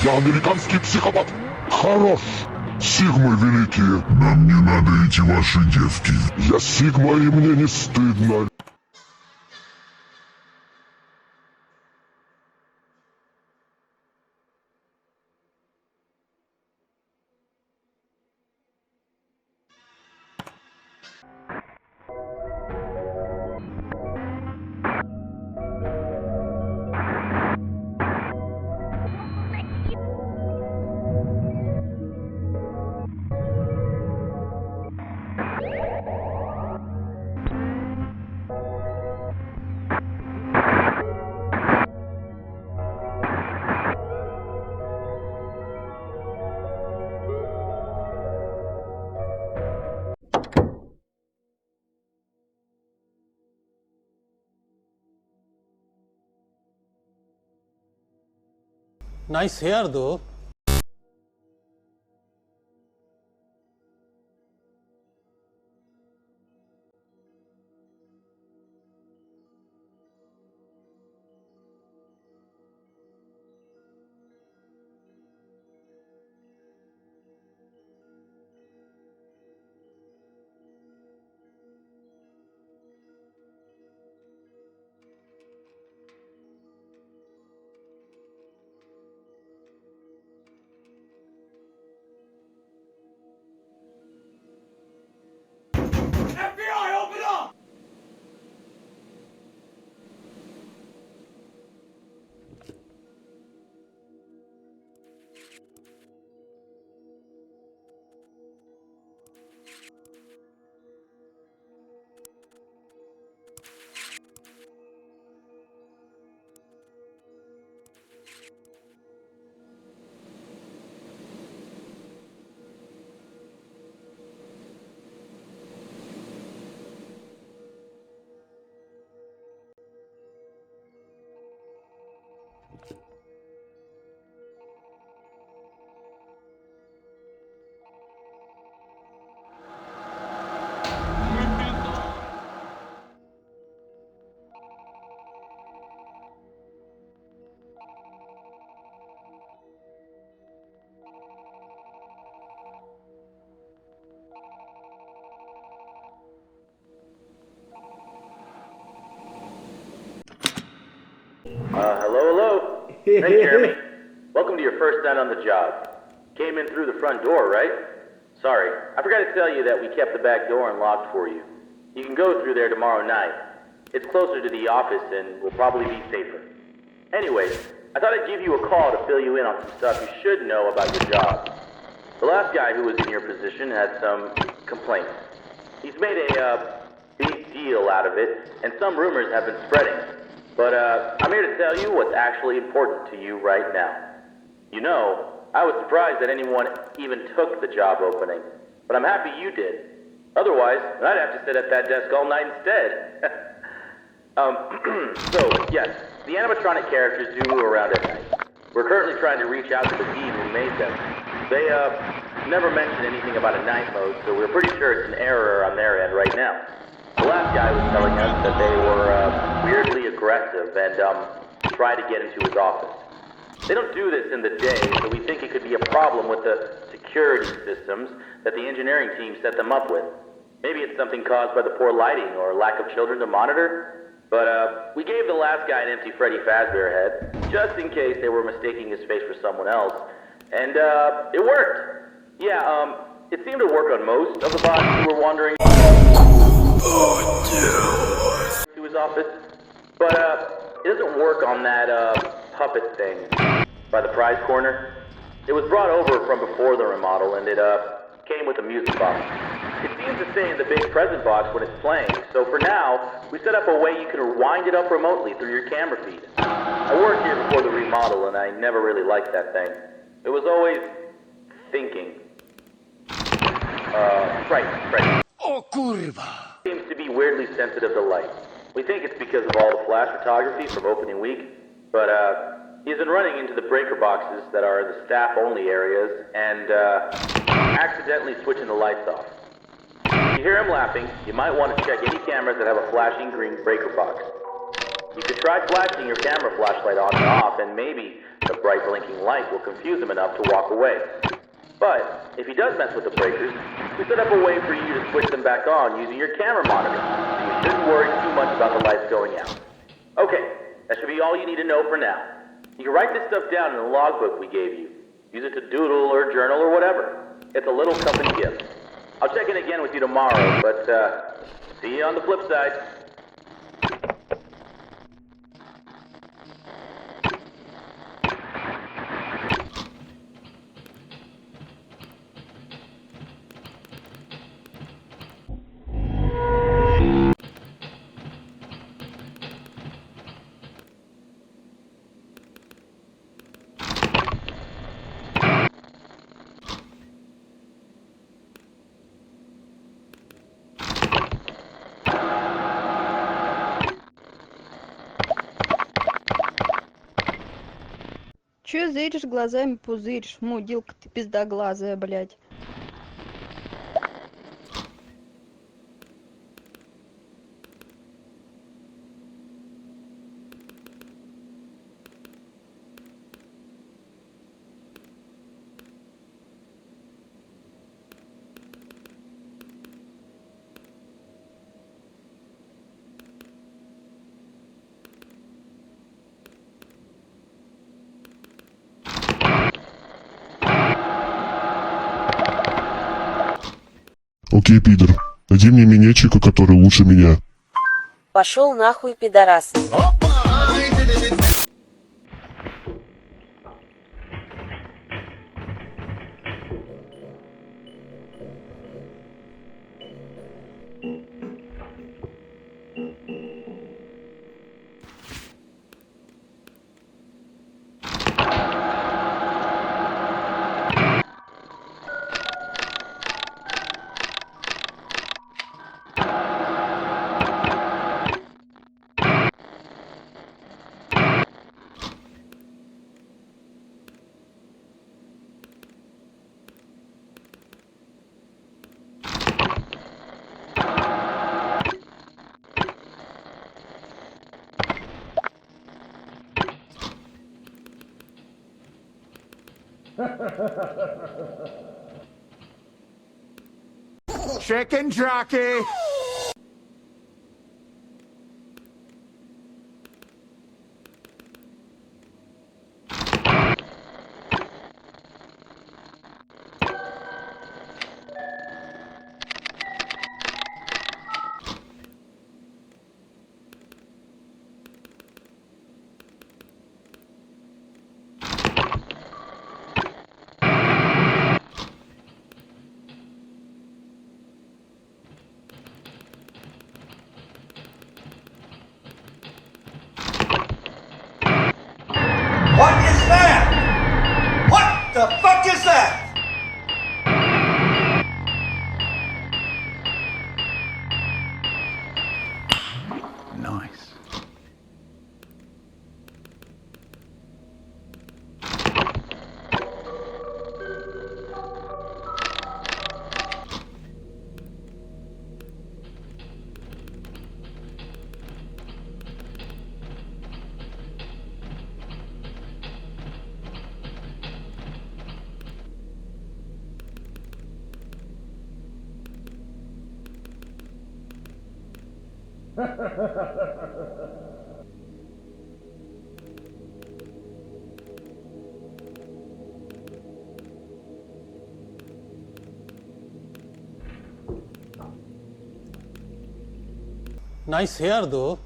Я американский психопат. Хорош. Сигмы великие. Нам не надо эти ваши девки. Я Сигма, и мне не стыдно. Nice hair though. FBI, open up! Hello? Hey, Jeremy. Welcome to your first night on the job. Came in through the front door, right? Sorry, I forgot to tell you that we kept the back door unlocked for you. You can go through there tomorrow night. It's closer to the office and will probably be safer. Anyways, I thought I'd give you a call to fill you in on some stuff you should know about your job. The last guy who was in your position had some complaints. He's made a big deal out of it, and some rumors have been spreading. But I'm here to tell you what's actually important to you right now. You know, I was surprised that anyone even took the job opening, but I'm happy you did. Otherwise, I'd have to sit at that desk all night instead. So, yes, the animatronic characters do move around at night. We're currently trying to reach out to the team who made them. They, never mentioned anything about a night mode, so we're pretty sure it's an error on their end right now. The last guy was telling us that they were, weirdly aggressive and, tried to get into his office. They don't do this in the day, so we think it could be a problem with the security systems that the engineering team set them up with. Maybe it's something caused by the poor lighting or lack of children to monitor. But, we gave the last guy an empty Freddy Fazbear head, just in case they were mistaking his face for someone else. And, it worked. Yeah, it seemed to work on most of the bots who were wandering to his office. But, it doesn't work on that, puppet thing by the prize corner. It was brought over from before the remodel, and it, came with a music box. It seems to stay in the big present box when it's playing, so for now, we set up a way you can wind it up remotely through your camera feed. I worked here before the remodel, and I never really liked that thing. It was always thinking. Right. Oh, kurwa! Seems to be weirdly sensitive to light. We think it's because of all the flash photography from opening week, but, he's been running into the breaker boxes that are in the staff-only areas and, accidentally switching the lights off. If you hear him laughing, you might want to check any cameras that have a flashing green breaker box. You could try flashing your camera flashlight on and off, and maybe The bright blinking light will confuse him enough to walk away. But if he does mess with the breakers, we set up a way for you to switch them back on using your camera monitor, so you shouldn't worry too much about the lights going out. Okay, that should be all you need to know for now. You can write this stuff down in the logbook we gave you. Use it to doodle or journal or whatever. It's a little company gift. I'll check in again with you tomorrow, but see you on the flip side. Чё зыришь, глазами пузыришь? Мудилка ты пиздоглазая, блядь. Окей, пидор. Найди мне минетчика, который лучше меня. Пошел нахуй, пидорас. Chicken jockey! What is that? What the fuck is that? Nice. Nice hair though.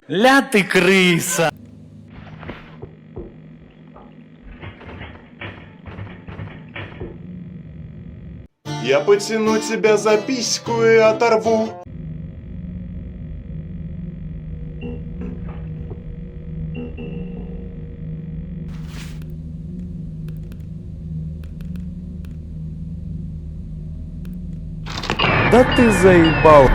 Ля ты крыса! Я потяну тебя за письку и оторву. Да ты заебал.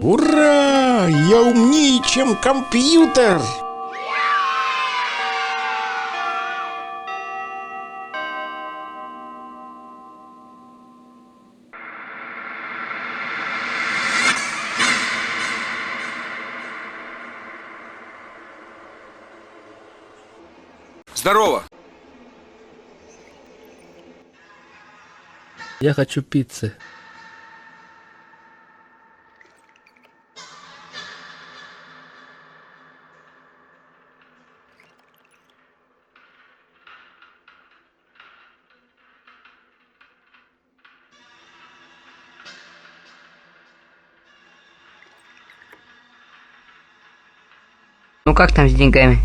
Ура! Я умнее, чем компьютер! Здорово! Я хочу пиццы. Ну как там с деньгами?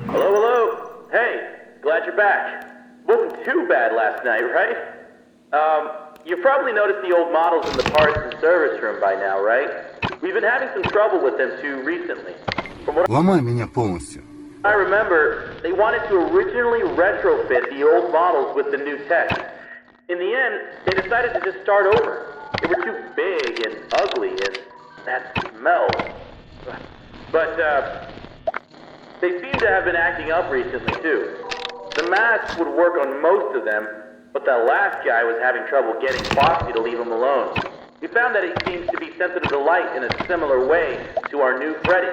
Hello, hello. Hey, glad you're back. Wasn't too bad last night, right? You've probably noticed the old models in the parts and service room by now, right? We've been having some trouble with them too recently. From what Ломай меня полностью. I remember, they wanted to originally retrofit the old models with the new tech. In the end, they decided to just start over. They were too big and ugly and that smell. But, they seem to have been acting up recently too. The masks would work on most of them, but that last guy was having trouble getting Foxy to leave him alone. We found that he seems to be sensitive to light in a similar way to our new Freddy.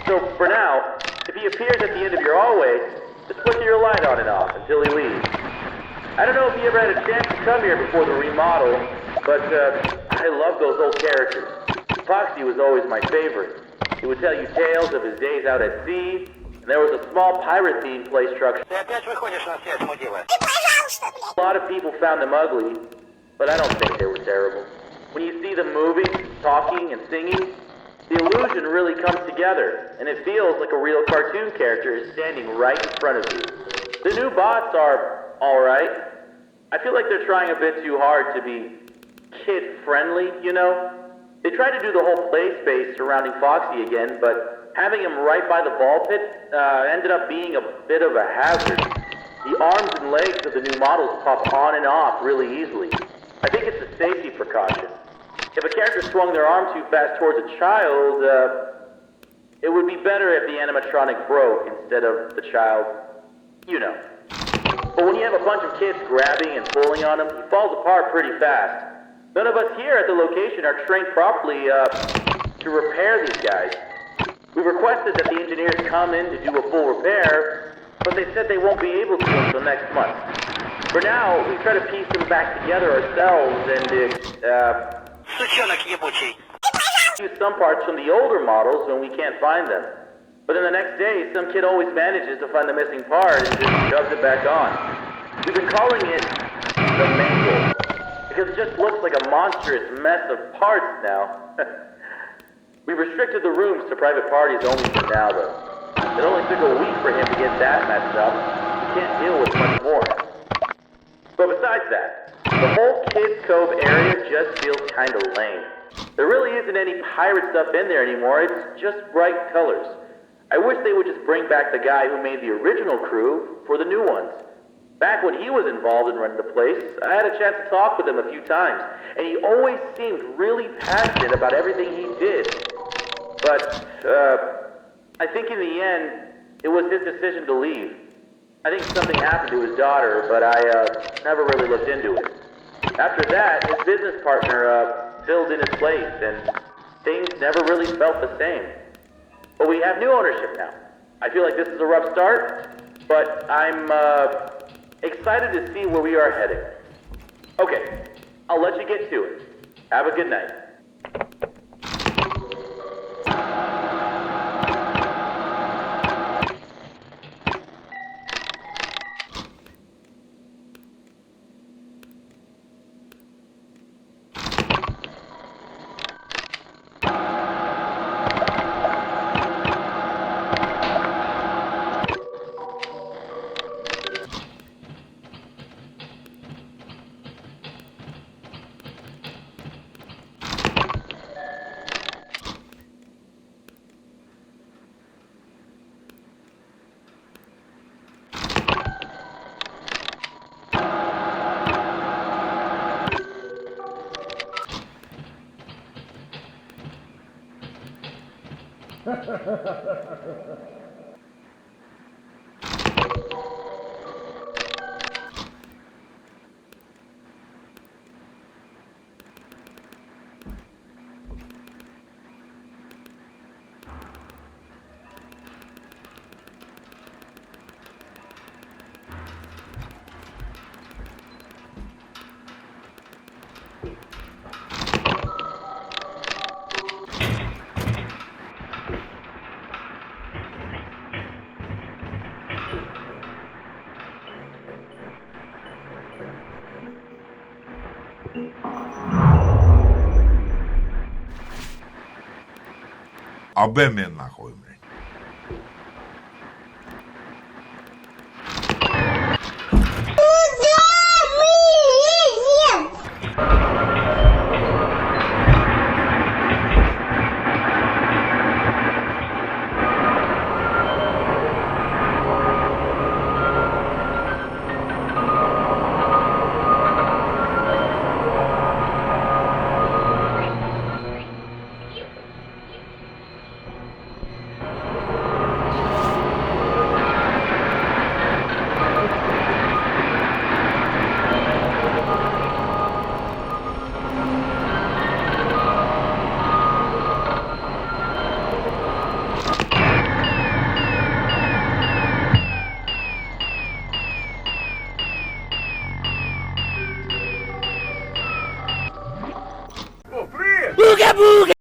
So for now, if he appears at the end of your hallway, just flicker your light on and off until he leaves. I don't know if he ever had a chance to come here before the remodel, but I love those old characters. Foxy was always my favorite. He would tell you tales of his days out at sea, and there was a small pirate-themed play structure. A lot of people found them ugly, but I don't think they were terrible. When you see them moving, talking, and singing, the illusion really comes together, and it feels like a real cartoon character is standing right in front of you. The new bots are alright. I feel like they're trying a bit too hard to be kid-friendly, you know? They tried to do the whole play space surrounding Foxy again, but having him right by the ball pit ended up being a bit of a hazard. The arms and legs of the new models pop on and off really easily. I think it's a safety precaution. If a character swung their arm too fast towards a child, it would be better if the animatronic broke instead of the child, you know. But when you have a bunch of kids grabbing and pulling on him, he falls apart pretty fast. None of us here at the location are trained properly to repair these guys. We requested that the engineers come in to do a full repair, but they said they won't be able to until next month. For now, we try to piece them back together ourselves and use some parts from the older models when we can't find them. But then the next day, some kid always manages to find the missing part and just shoves it back on. We've been calling it the Mangle, because it just looks like a monstrous mess of parts now. We restricted the rooms to private parties only for now, though. It only took a week for him to get that messed up. He can't deal with much more. But besides that, the whole Kids Cove area just feels kinda lame. There really isn't any pirate stuff in there anymore, it's just bright colors. I wish they would just bring back the guy who made the original crew for the new ones. Back when he was involved in running the place, I had a chance to talk with him a few times, and he always seemed really passionate about everything he did. But, I think in the end, it was his decision to leave. I think something happened to his daughter, but I never really looked into it. After that, his business partner filled in his place, and things never really felt the same. But we have new ownership now. I feel like this is a rough start, but I'm excited to see where we are heading. Okay, I'll let you get to it. Have a good night. Обе нахуй, блядь.